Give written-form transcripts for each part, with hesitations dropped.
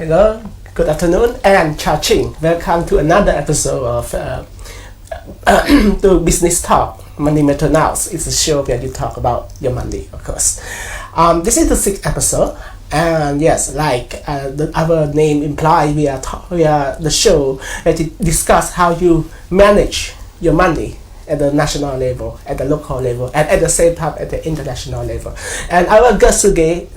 Hello, good afternoon, and Cha-ching. Welcome to another episode of to Business Talk, Money Matter Now. It's a show where you talk about your money, of course. This is the 6th episode, and yes, like our name implies, we are the show that discuss how you manage your money at the national level, at the local level, and at the same time at the international level. And our guest today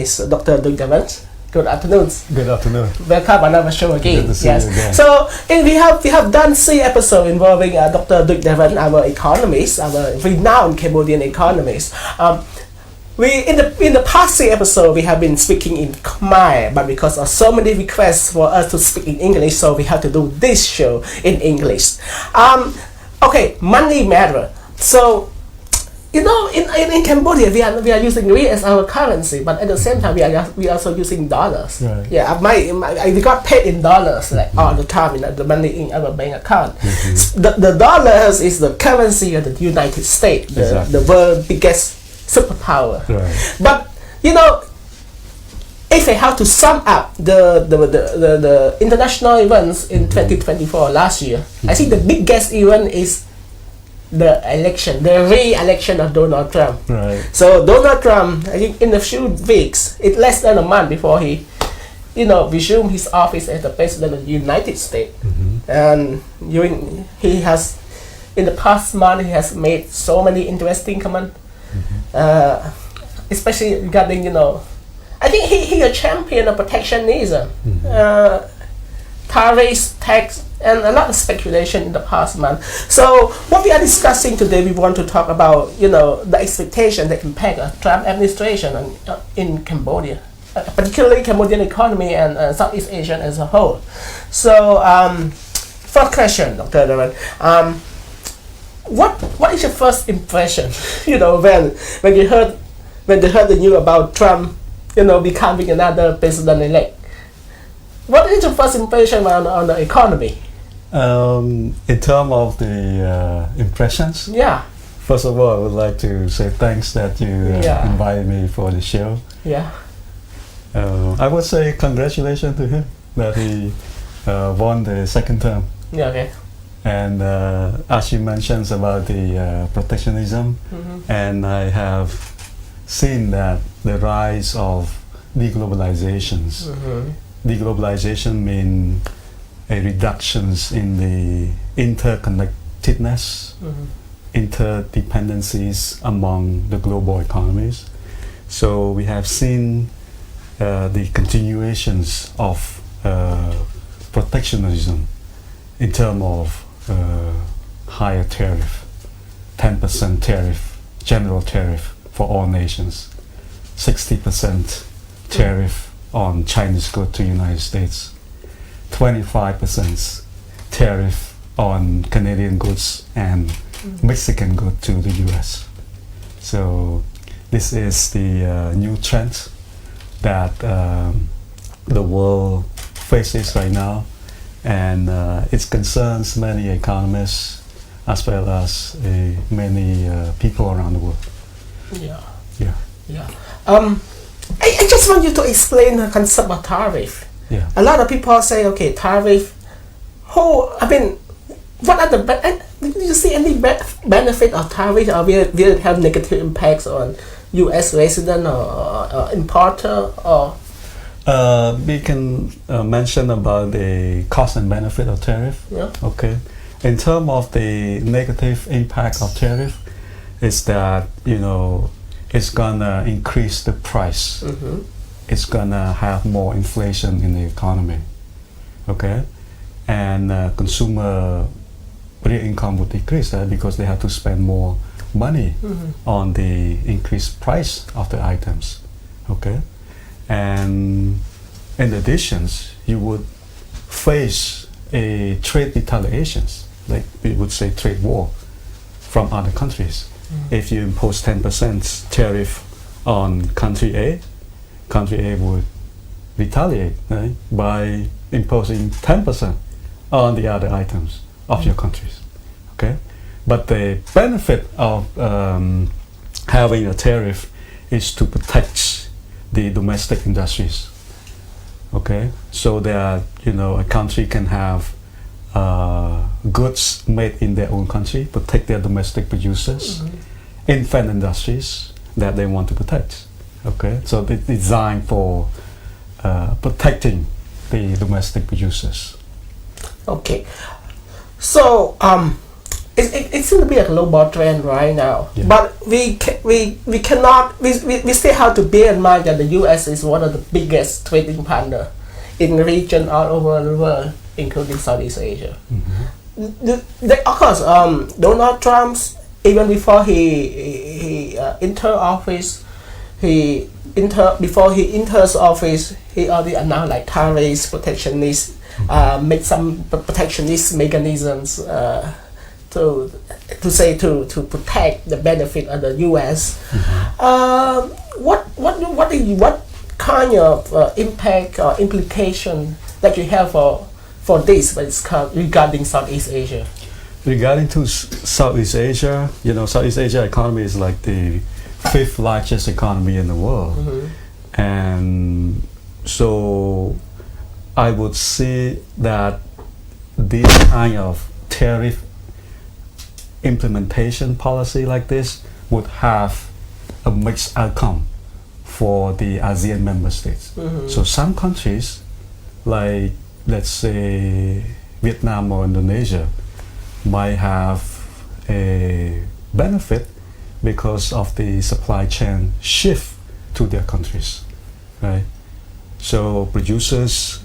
is Dr. Duch. Good afternoon. Good afternoon. Welcome on our show again. Good to see you again. So we have done 3 episodes involving Dr. Duch, our economist, our renowned Cambodian economist. We in the past 3 episodes we have been speaking in Khmer, but because of so many requests for us to speak in English, so we have to do this show in English. Okay, money matter. So in Cambodia we are using Rinith as our currency, but at the same time we are also using dollars. Right. Yeah, we got paid in dollars like all the time in the money in our bank account. Mm-hmm. The dollars is the currency of the United States, the world's biggest superpower. Right. But if I have to sum up the international events in 2024 last year, I think the biggest event is the re-election of Donald Trump. Right. So Donald Trump, I think in a few weeks, it's less than a month before he resumed his office as the president of the United States. Mm-hmm. And he has, in the past month, he has made so many interesting comments. Mm-hmm. Especially regarding, I think he a champion of protectionism, mm-hmm. Tariffs, tax, and a lot of speculation in the past month. So what we are discussing today, we want to talk about, the expectation, the impact of Trump administration in Cambodia, particularly Cambodian economy and Southeast Asia as a whole. So first question, Dr. Darin. What is your first impression? When you heard the news about Trump, becoming another president-elect. What is your first impression on the economy? In terms of the impressions, yeah. First of all, I would like to say thanks that you invited me for the show. Yeah. I would say congratulations to him that he won the 2nd term. Yeah. Okay. And as you mentioned about the protectionism, mm-hmm. and I have seen that the rise of deglobalizations. Mm-hmm. Deglobalization means a reductions in the interconnectedness, mm-hmm. interdependencies among the global economies. So we have seen the continuations of protectionism in terms of higher tariff, 10% tariff, general tariff for all nations, 60% tariff on Chinese goods to United States, 25% tariff on Canadian goods and Mexican goods to the US. So this is the new trend that the world faces right now, and it concerns many economists as well as many people around the world. Yeah. I just want you to explain the concept of tariff. Yeah. A lot of people say, okay, tariff. What are the do you see any benefit of tariff, or will it have negative impacts on U.S. resident or importer or? We can mention about the cost and benefit of tariff. Yeah. Okay. In terms of the negative impact of tariff, is that it's gonna increase the price. Mm-hmm. It's gonna have more inflation in the economy. Okay, and consumer real income would decrease because they have to spend more money mm-hmm. on the increased price of the items. Okay, and in addition, you would face a trade retaliations, like we would say trade war, from other countries. If you impose 10% tariff on country A would retaliate, right, by imposing 10% on the other items of your countries. Okay, but the benefit of having a tariff is to protect the domestic industries. Okay, so that a country can have goods made in their own country, protect their domestic producers, infant industries that they want to protect. Okay, so it's designed for protecting the domestic producers. Okay, so it seems to be a global trend right now, but we cannot we still have to bear in mind that the U.S. is one of the biggest trading partner in the region all over the world, including Southeast Asia. Of course, Donald Trump, even before he enter office, before he enters office, he already announced like tariffs, protectionist, make some protectionist mechanisms to protect the benefit of the U.S. What kind of impact or implication that you have for this when it's regarding Southeast Asia? Regarding to Southeast Asia, Southeast Asia economy is like the 5th largest economy in the world, and so I would say that this kind of tariff implementation policy like this would have a mixed outcome for the ASEAN member states. So some countries, like let's say Vietnam or Indonesia, might have a benefit because of the supply chain shift to their countries, right? So producers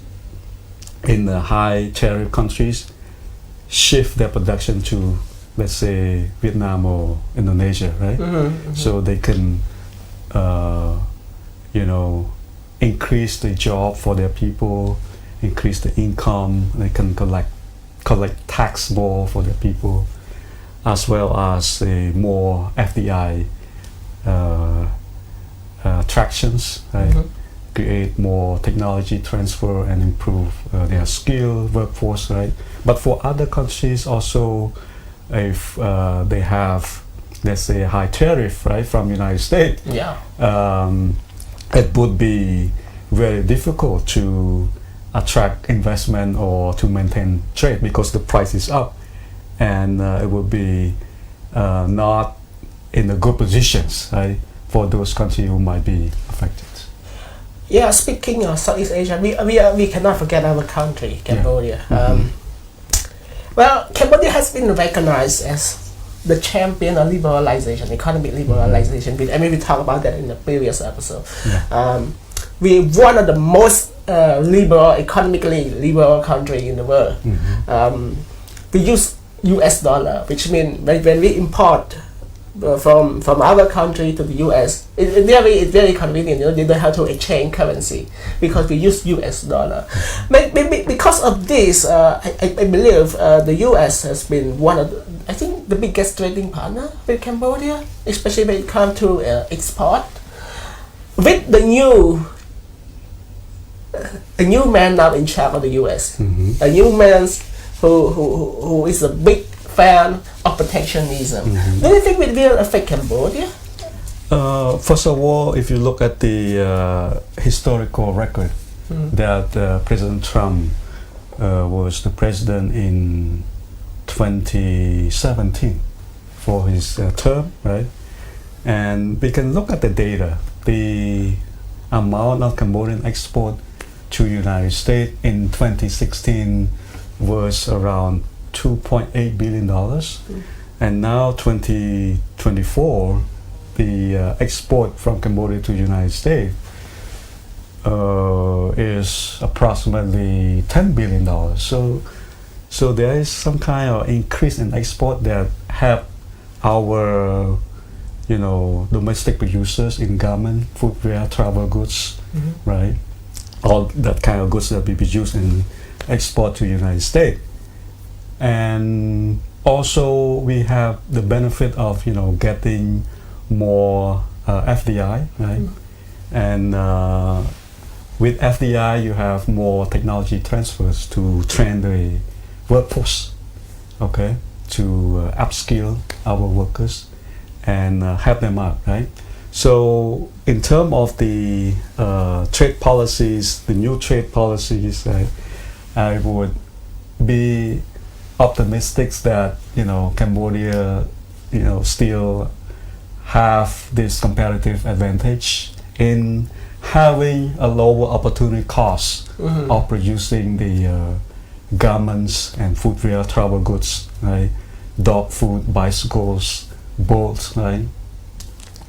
in the high tariff countries shift their production to, let's say, Vietnam or Indonesia, right? So they can, increase the job for their people, increase the income. They can collect tax more for their people, as well as more FDI attractions, right? Create more technology transfer and improve their skilled workforce, right? But for other countries also, if they have, let's say, a high tariff, right, from United States, it would be very difficult to attract investment or to maintain trade because the price is up, and it would be not in the good positions, right, for those countries who might be affected. Yeah, speaking of Southeast Asia, we cannot forget our country, Cambodia. Well, Cambodia has been recognized as the champion of liberalization, economic liberalization. We talked about that in the previous episode. We're one of the most economically liberal country in the world. We use US dollar, which means when we import from our country to the US, it's very convenient. They don't have to exchange currency because we use US dollar. Maybe because of this, I believe the US has been one of the biggest trading partner with Cambodia, especially when it comes to export. With the a new man now in charge of the US, a new man who is a big fan of protectionism. Do you think it will affect Cambodia? First of all, if you look at the historical record, that President Trump was the president in 2017 for his term, right? And we can look at the data. The amount of Cambodian export to United States in 2016 was around $2.8 billion, and now 2024, the export from Cambodia to United States is approximately $10 billion. So there is some kind of increase in export that help our domestic producers in garment, footwear, travel goods, right? All that kind of goods that we produce and export to United States. And also we have the benefit of getting more FDI, right? And with FDI you have more technology transfers to train the workforce, to upskill our workers and help them out, right? So in terms of the trade policies, the new trade policies, I would be optimistic that Cambodia still have this comparative advantage in having a lower opportunity cost of producing the garments and footwear, travel goods, right? Dog food, bicycles, boats, right?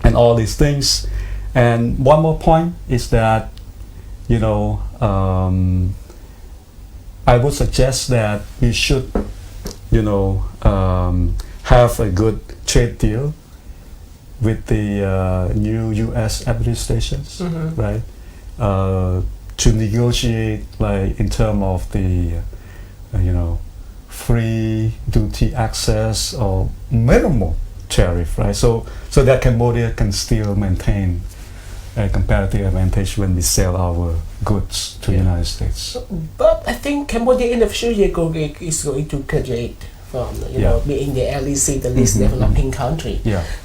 And all these things. And one more point is that I would suggest that we should have a good trade deal with the new U.S. administrations, right? To negotiate, like in terms of the free duty access or minimal tariff, right? So that Cambodia can still maintain a comparative advantage when we sell our goods to the United States. But I think Cambodia in the future is going to graduate from being the LEC, the least developing country.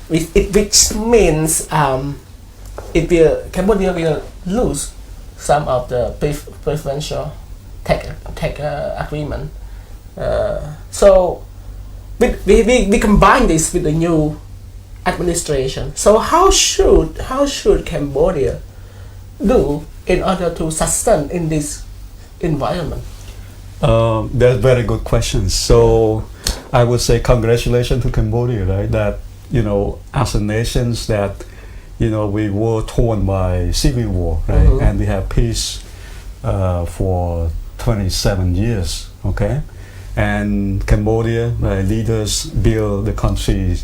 Which means Cambodia will lose some of the preferential tax agreement. So we combine this with the new administration. So how should Cambodia do in order to sustain in this environment? That's very good questions. So I would say congratulations to Cambodia, right? That as a nation that we were torn by civil war, right? And we have peace for 27 years, okay? And Cambodia leaders build the country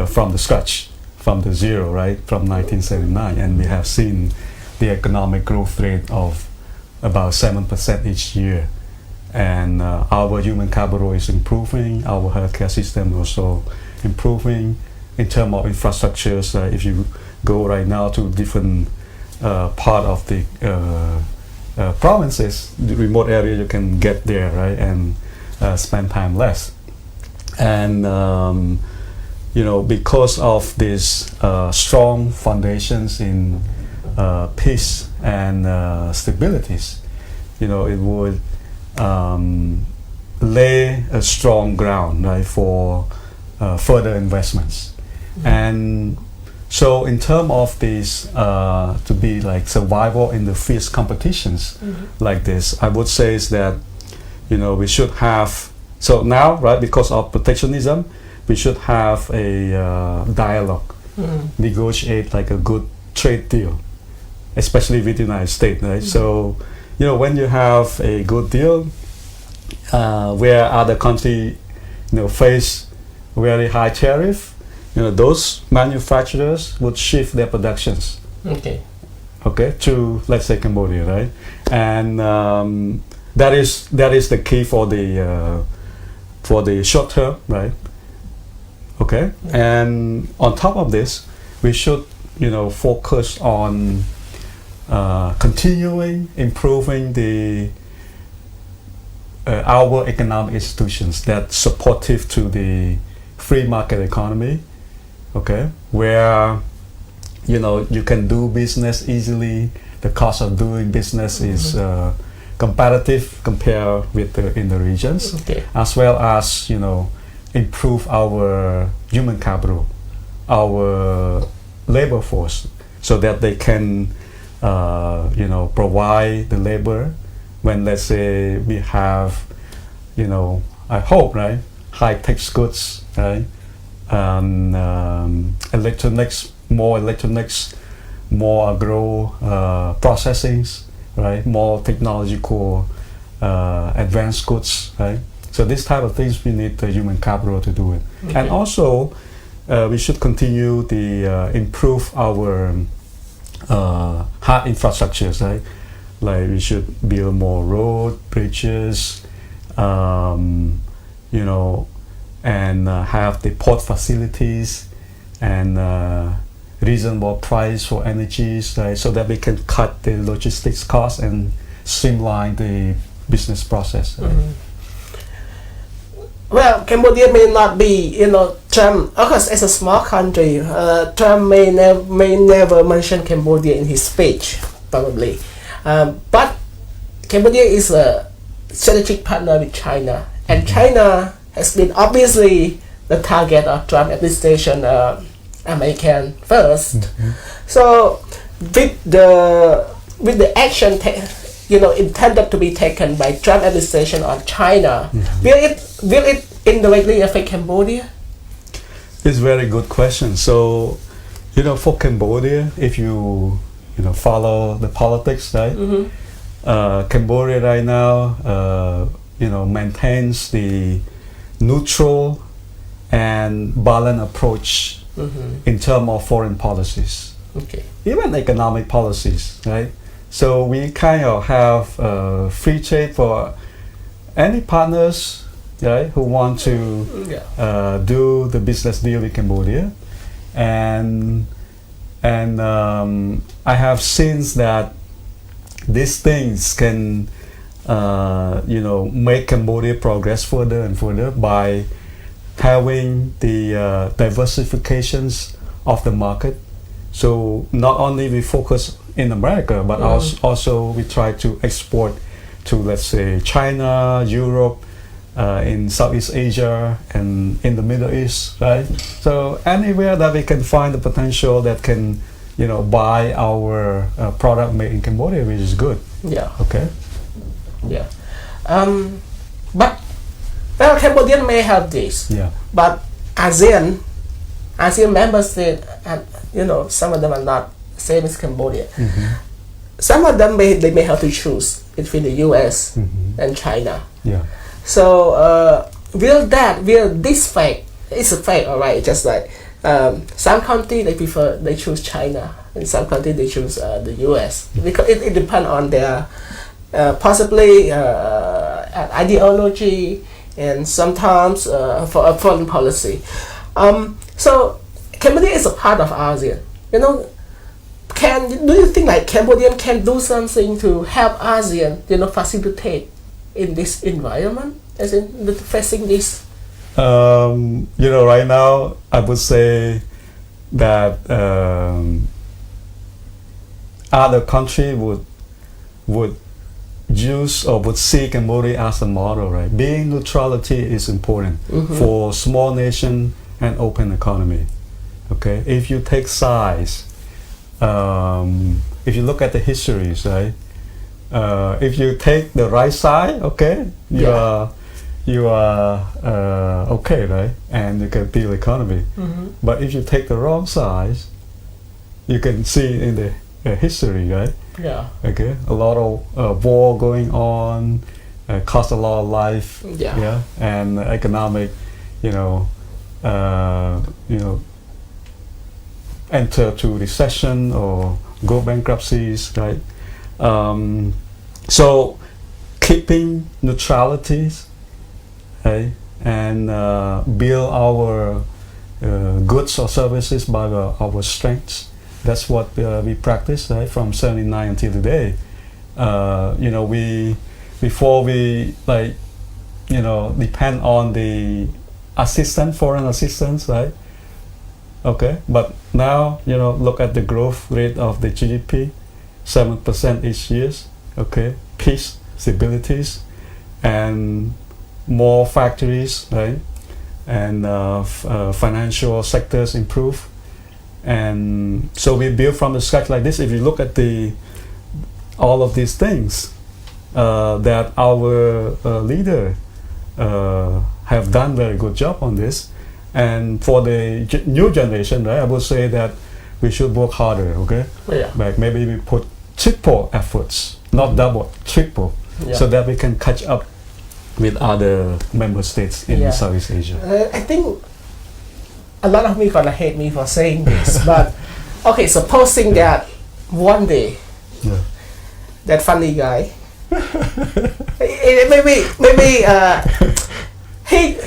from the scratch, from the zero, right? From 1979, and we have seen the economic growth rate of about 7% each year. And our human capital is improving, our healthcare system also improving. In terms of infrastructures, if you go right now to different part of the provinces, the remote area, you can get there, right, and spend time less. And because of these strong foundations in peace and stabilities, it would lay a strong ground, right, for further investments. And so in terms of this to be like survival in the fierce competitions like this, I would say is that we should have, so now, right, because of protectionism, we should have a dialogue, negotiate like a good trade deal, especially with the United States, right? So when you have a good deal where other countries face very high tariff, those manufacturers would shift their productions to, let's say, Cambodia, right? And that is the key for the short term, right? Okay. And on top of this, we should focus on continuing improving the our economic institutions that's supportive to the free market economy, okay, where you can do business easily. The cost of doing business is competitive compared with in the regions, as well as improve our human capital, our labor force, so that they can provide the labor when, let's say, we have I hope, right, high tech goods, right, electronics, more agro processings, right, more technological advanced goods, right. So this type of things we need the human capital to do it. And also we should continue the improve our hard infrastructures, right? Like we should build more road, bridges, and have the port facilities and reasonable price for energies, right? So that we can cut the logistics costs and streamline the business process. Right? Well, Cambodia may not be, Trump, of course, as a small country, Trump may never mention Cambodia in his speech, probably. But Cambodia is a strategic partner with China, and China has been obviously the target of Trump administration, American first. So with the action intended to be taken by Trump administration on China, will it indirectly affect Cambodia? It's a very good question. So, for Cambodia, if you follow the politics, right? Cambodia right now, maintains the neutral and balanced approach in terms of foreign policies, even economic policies, right? So we kind of have free trade for any partners, right, who want to do the business deal with Cambodia, and I have seen that these things can make Cambodia progress further and further by having the diversifications of the market. So not only we focus in America, but also we try to export to, let's say, China, Europe, in Southeast Asia, and in the Middle East, right? So anywhere that we can find the potential that can, buy our product made in Cambodia, which is good. Yeah. Okay. Yeah. But Cambodian may have this. Yeah. But ASEAN member states, and some of them are not same as Cambodia. Some of them may have to choose between the U.S. and China. Yeah. So will this fact? It's a fact, alright. Just like some countries they choose China, and some countries they choose the U.S. because it depends on their possibly ideology and sometimes for a foreign policy. So Cambodia is a part of ASEAN. Do you think like Cambodian can do something to help ASEAN, facilitate in this environment, as in facing this? Right now I would say that other country would use or would see Cambodia as a model, right? Being neutrality is important for small nation and open economy. Okay, if you take size, if you look at the histories, right? If you take the right side, okay, you are okay, right? And you can build economy. But if you take the wrong side, you can see in the history, right? Yeah. Okay, a lot of war going on, cost a lot of life. Yeah. And economic, enter to recession or go bankruptcies, right? So keeping neutralities, right, and build our goods or services by our strengths. That's what we practice, right, from 79 until today. Before we depend on the foreign assistance, right? Okay, but now look at the growth rate of the GDP, 7% each year. Okay, peace, stabilities, and more factories, right? And financial sectors improve, and so we build from the scratch like this. If you look at all of these things that our leader have done very good job on this. And for the new generation, right, I would say that we should work harder, okay? Yeah. Like maybe we put triple efforts, not double, triple, so that we can catch up with other member states in Southeast Asia. I think a lot of me gonna hate me for saying this, but okay, supposing that one day, that funny guy,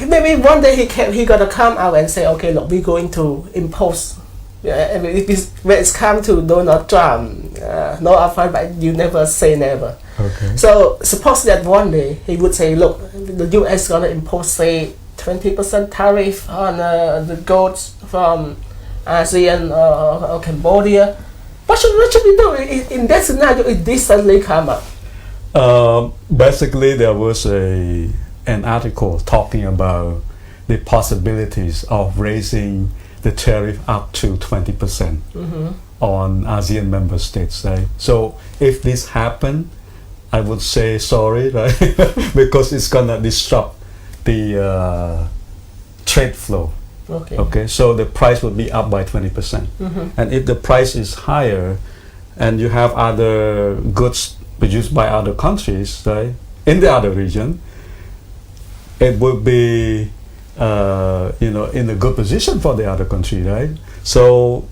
maybe one day he gonna come out and say, okay, look, we're going to impose. When it's come to Donald Trump, no offer, but you never say never. Okay. So suppose that one day he would say, look, the U.S. gonna impose say 20% tariff on the goods from ASEAN or Cambodia. What should we do in that scenario if this suddenly come up? Basically, there was an article talking about the possibilities of raising the tariff up to 20% on ASEAN member states. Right? So if this happened, I would say sorry, right? Because it's gonna disrupt the trade flow. Okay, so the price would be up by 20%. And if the price is higher and you have other goods produced by other countries, right, in the other region, it would be in a good position for the other country, right? So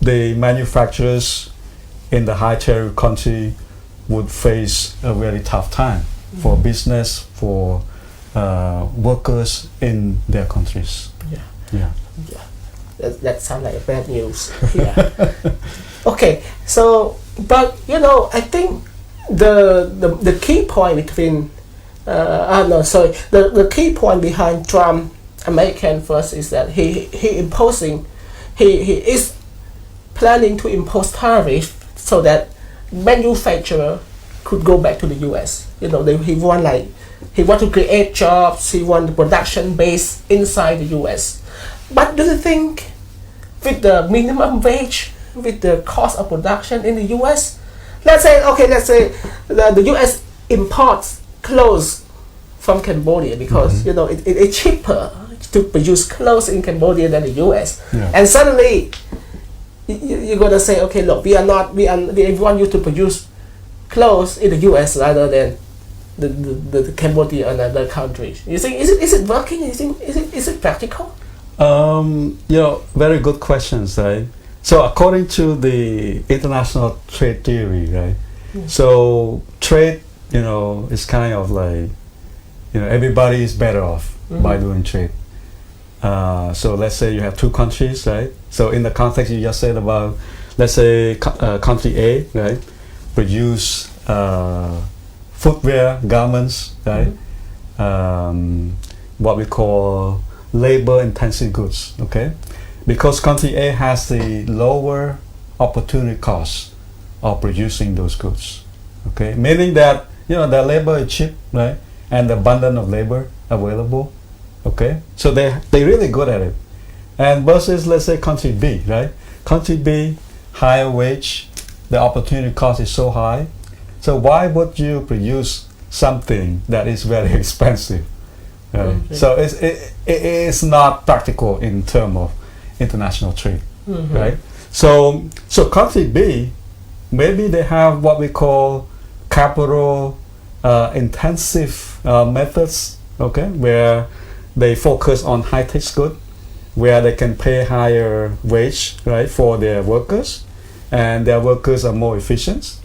the manufacturers in the high tariff country would face a very tough time for business, for workers in their countries. Yeah. That sounds like bad news. Yeah. Okay. So, but I think the key point between the key point behind Trump American First is that he is planning to impose tariff so that manufacturer could go back to the U.S. He want to create jobs. He want the production base inside the U.S. But do you think with the minimum wage, with the cost of production in the U.S., let's say the U.S. imports clothes from Cambodia because it's cheaper to produce clothes in Cambodia than the U.S. And suddenly you're gonna say, okay, look, we want you to produce clothes in the U.S. rather than the Cambodia and other countries. You think is it working? You think is it practical? Very good questions, right? So according to the international trade theory, right? So trade, is kind of like, everybody is better off by doing trade. So let's say you have two countries, right? So in the context you just said about, let's say country A, right, produce footwear, garments, right? What we call labor-intensive goods, okay? Because country A has the lower opportunity cost of producing those goods, okay? Meaning that, their labor is cheap, right? And the abundance of labor available, okay? So they're really good at it. And versus, let's say, country B, right? Country B, higher wage, the opportunity cost is so high. So why would you produce something that is very expensive? So it is not practical in terms of international trade, right? So country B, maybe they have what we call capital intensive methods, okay, where they focus on high-tech goods, where they can pay higher wage, right, for their workers, and their workers are more efficient,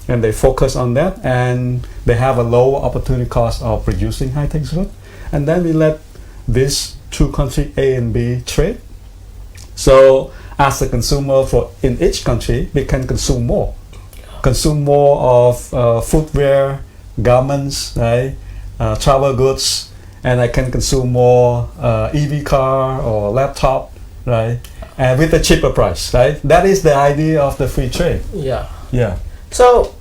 and they focus on that, and they have a lower opportunity cost of producing high-tech goods, and then we let these two countries A and B trade. So as a consumer in each country, we can consume more of footwear, garments, right, travel goods, and I can consume more EV car or laptop, right, and with a cheaper price, right? That is the idea of the free trade. Yeah. So,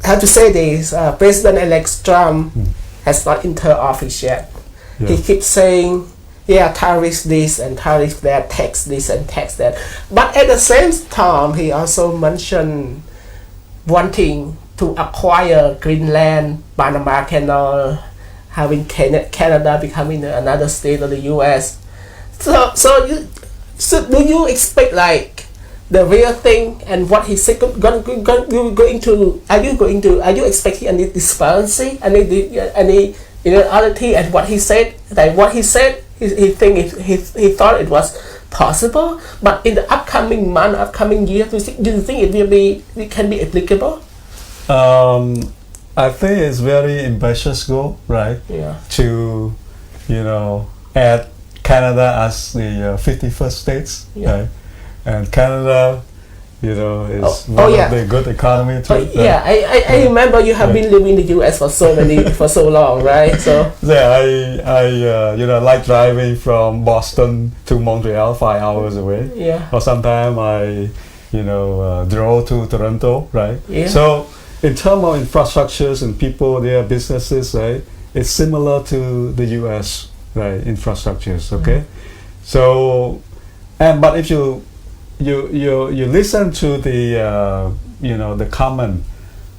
how to say this? President-elect Trump has not entered office yet. He keeps saying, tariffs this and tariffs that, tax this and tax that. But at the same time, he also mentioned wanting to acquire Greenland, Panama Canal, having Canada becoming another state of the U.S. So do you expect like the real thing and what he said are you expecting any disparity, any irreality and what he said? Like what he said, he thought it was possible, but in the upcoming month, upcoming year, do you think it can be applicable? I think it's very ambitious goal, right? To add Canada as the 51st states, right? And Canada, you know, is Oh, one yeah. of the good economy too. Yeah, I remember you have been living in the US for so long, right? So Yeah, I you know, like driving from Boston to Montreal 5 hours away. yeah, Or sometimes I, you know, drove to Toronto, right? Yeah. So in terms of infrastructures and people, their businesses, right, it's similar to the U.S., right, infrastructures. Okay, so but if you listen to the you know, the comment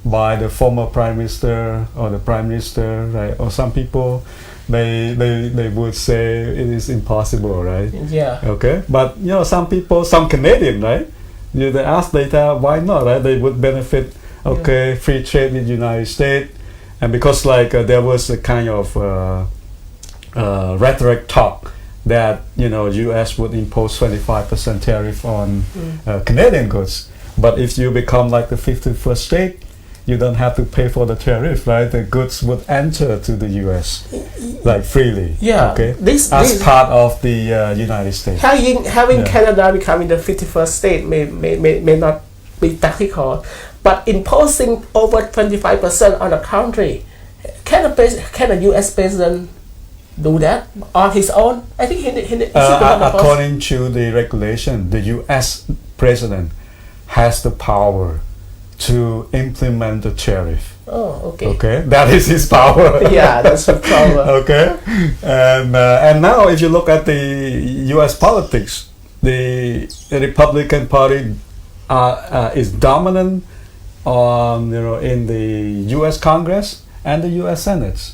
by the former prime minister or the prime minister, right, or some people, they would say it is impossible, right? yeah, Okay, but you know, some people, some Canadian, right? They ask later, why not, right? They would benefit. Okay, free trade with United States, and because like there was a kind of rhetoric talk that, you know, U.S. would impose 25% tariff on Canadian goods, but if you become like the 51st state, you don't have to pay for the tariff, right? The goods would enter to the U.S. like freely. Yeah, Okay. this Part of the United States. having Canada becoming the 51st state may not be tactical, but imposing over 25% on a country, can a U.S. president do that on his own? I think according to the regulation, the U.S. president has the power to implement the tariff. Oh, okay. Okay, that is his power. Yeah, that's the power. Okay, and now if you look at the U.S. politics, the Republican Party is dominant on, you know, in the U.S. Congress and the U.S. Senate.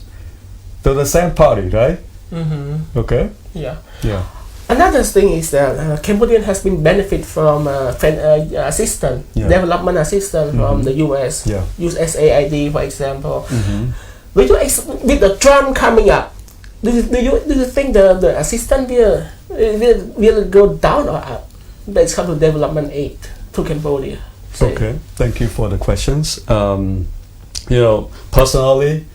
So the same party, right? Mm-hmm. Okay. Yeah. Yeah. Another thing is that Cambodia has been benefit from assistance, development assistance from the U.S. Yeah. USAID, for example. With the Trump coming up, do you think the assistance will go down or up? That's come to development aid to Cambodia. Okay, thank you for the questions. You know, personally,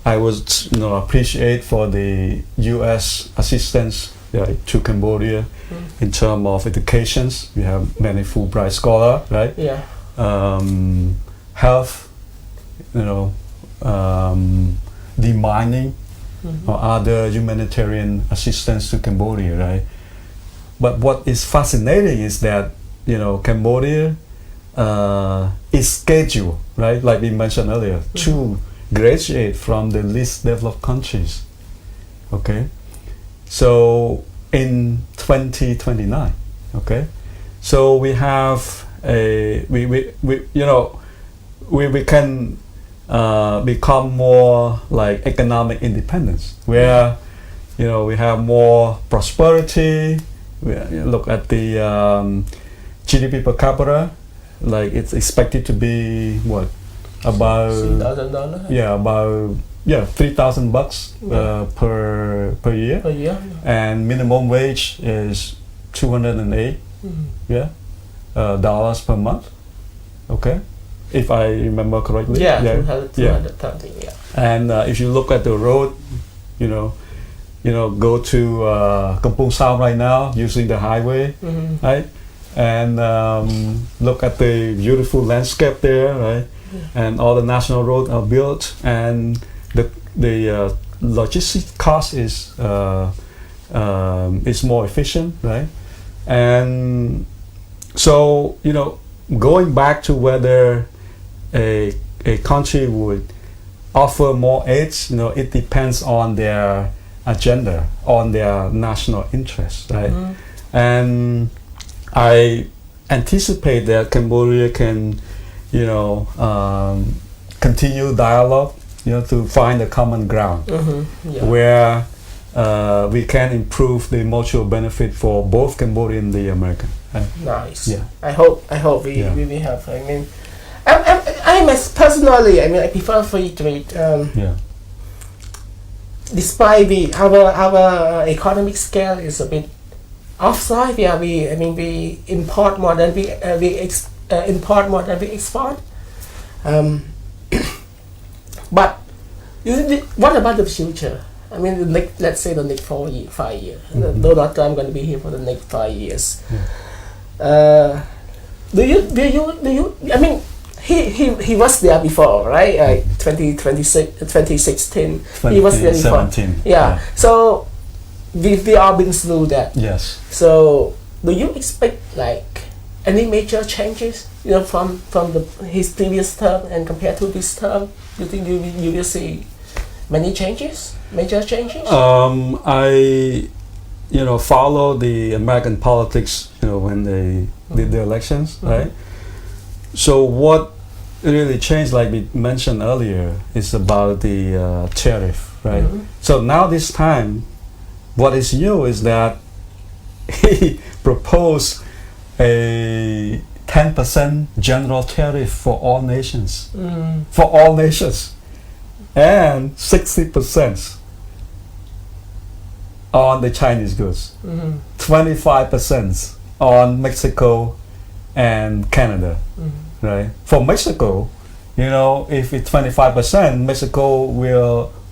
I would, you know, appreciate for the U.S. assistance to Cambodia in terms of educations. We have many Fulbright scholars, right? Yeah. Health, you know, demining or other humanitarian assistance to Cambodia, right? But what is fascinating is that, you know, Cambodia is scheduled, right, like we mentioned earlier, to graduate from the least developed countries. Okay, so in 2029, okay, so we have we you know, we can become more like economic independence, where, you know, we have more prosperity. We look at the GDP per capita, like it's expected to be what, about $6,000. Yeah, about $3,000 per year. Per year. And minimum wage is 208 dollars per month. Okay, if I remember correctly. Yeah. 200 something. Yeah. And if you look at the road, you know, go to Kampong Sao right now using the highway, right? And look at the beautiful landscape there, right? And all the national roads are built, and the logistic cost is more efficient, right? And so, you know, going back to whether a country would offer more aid, you know, it depends on their agenda, on their national interest, right? And I anticipate that Cambodia can, you know, continue dialogue, you know, to find a common ground where we can improve the mutual benefit for both Cambodia and the American. Nice. Yeah. I hope we have. I mean, I'm personally, I mean, I prefer free trade. Despite our economic scale is a bit offside, we import more than we export. But what about the future? I mean, let's say the next 5 years. Donald Trump going to be here for the next 5 years. Do you? I mean, he was there before, right? 2016. He was there before. 2017. Yeah. So we all been through that. Yes. So do you expect like any major changes? You know, from his previous term and compared to this term, you think you will see many changes, major changes? I follow the American politics, when they did the elections, right? So what really changed, like we mentioned earlier, is about the tariff, right? So now this time, what is new is that he proposed a 10% general tariff for all nations, and 60% on the Chinese goods, 25% on Mexico and Canada, right? For Mexico, if it's 25%, Mexico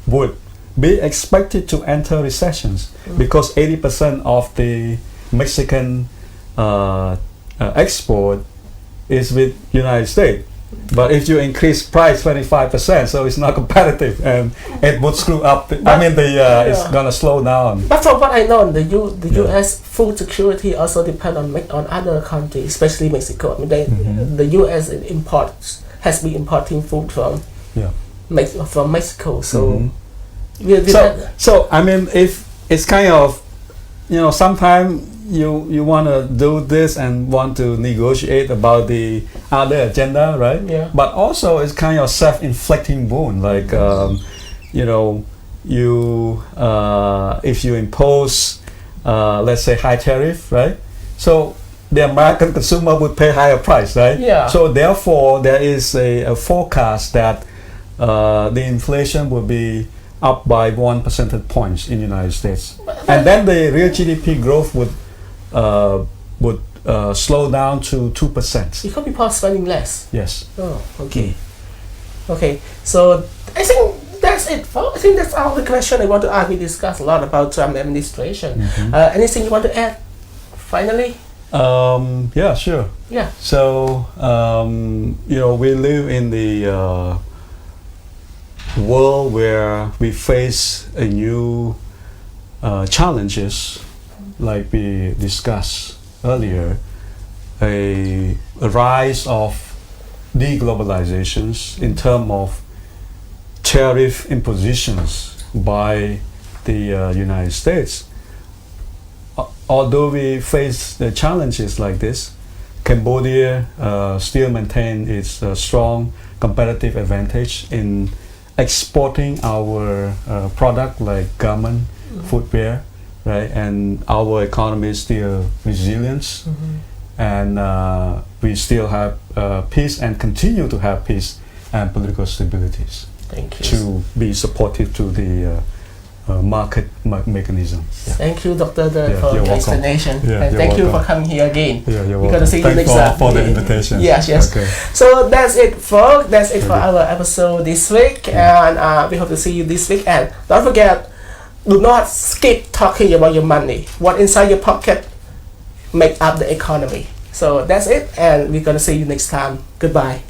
would be expected to enter recessions because 80% of the Mexican export is with United States. But if you increase price 25%, so it's not competitive, and it would screw up. It's gonna slow down. But from what I know, the U.S. food security also depends on other countries, especially Mexico. I mean, the U.S. has been importing food from Mexico. So, if it's kind of, sometimes you want to do this and want to negotiate about the other agenda, right? Yeah. But also it's kind of self-inflicting wound, like if you impose let's say high tariff, right? So the American consumer would pay higher price, right? Yeah. So therefore there is a forecast that the inflation will be up by 1 percentage points in the United States, and then the real GDP growth would slow down to 2%. Because people are spending less. Yes. Oh, okay. Okay, so I think that's it. I think that's all the question I want to ask. We discussed a lot about Trump administration. Anything you want to add? Finally. Yeah, sure. Yeah. So we live in the world where we face a new challenges, like we discussed earlier, a rise of deglobalizations in terms of tariff impositions by the United States. Although we face the challenges like this, Cambodia still maintains its strong competitive advantage in exporting our product like garment, footwear, right? And our economy is still resilient, and we still have peace and continue to have peace and political stabilities. Thank you. To be supportive to the market mechanism. Yeah. Thank you, Dr. for your welcome. explanation. Yeah, and thank welcome. you for coming here again. Yeah, you're We're welcome. gonna see you Thanks next time. for the invitation. Yes. Okay. So that's it, folks. That's it for our episode this week, and we hope to see you this week. And don't forget, do not skip talking about your money. What inside your pocket make up the economy. So that's it, and we're gonna see you next time. Goodbye.